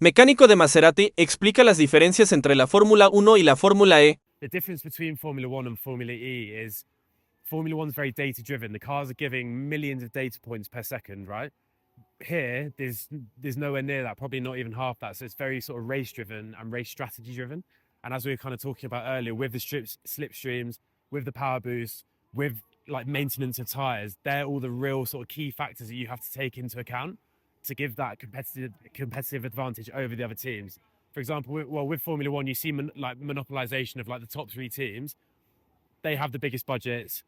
Mecánico de Maserati explica las diferencias entre la Fórmula 1 y la Fórmula E. The difference between Formula One and Formula E is Formula One's very data driven. The cars are giving millions of data points per second, right? Here, there's nowhere near that, probably not even half that. So it's very sort of race driven and race strategy driven. And as we were kind of talking about earlier, with the slipstreams, with the power boost, with like maintenance of tires, they're all the real sort of key factors that you have to take into account to give that competitive advantage over the other teams. For example, with Formula One, you see monopolization of like the top three teams. They have the biggest budgets.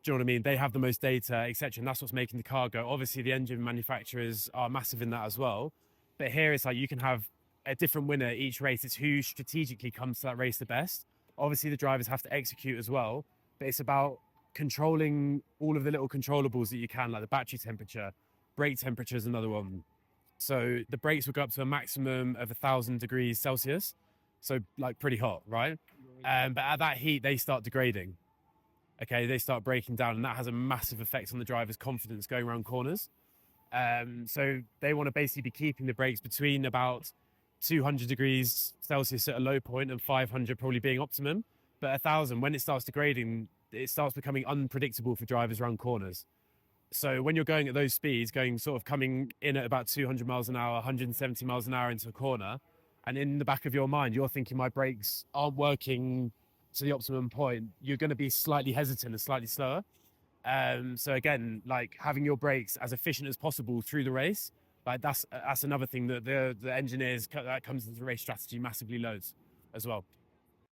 Do you know what I mean? They have the most data, etc. And that's what's making the car go. Obviously, the engine manufacturers are massive in that as well. But here it's like you can have a different winner each race. It's who strategically comes to that race the best. Obviously, the drivers have to execute as well. But it's about controlling all of the little controllables that you can, like the battery temperature, brake temperature is another one. So the brakes will go up to a maximum of 1,000 degrees Celsius. So like pretty hot, right? But at that heat, they start degrading. Okay, they start breaking down, and that has a massive effect on the driver's confidence going around corners. So they want to basically be keeping the brakes between about 200 degrees Celsius at a low point and 500 probably being optimum. But 1,000, when it starts degrading, it starts becoming unpredictable for drivers around corners. So when you're going at those speeds, going sort of coming in at about 200 miles an hour, 170 miles an hour into a corner, and in the back of your mind, you're thinking my brakes aren't working to the optimum point, you're going to be slightly hesitant and slightly slower. So again, like having your brakes as efficient as possible through the race, like that's another thing that the engineers that comes into the race strategy massively loads as well.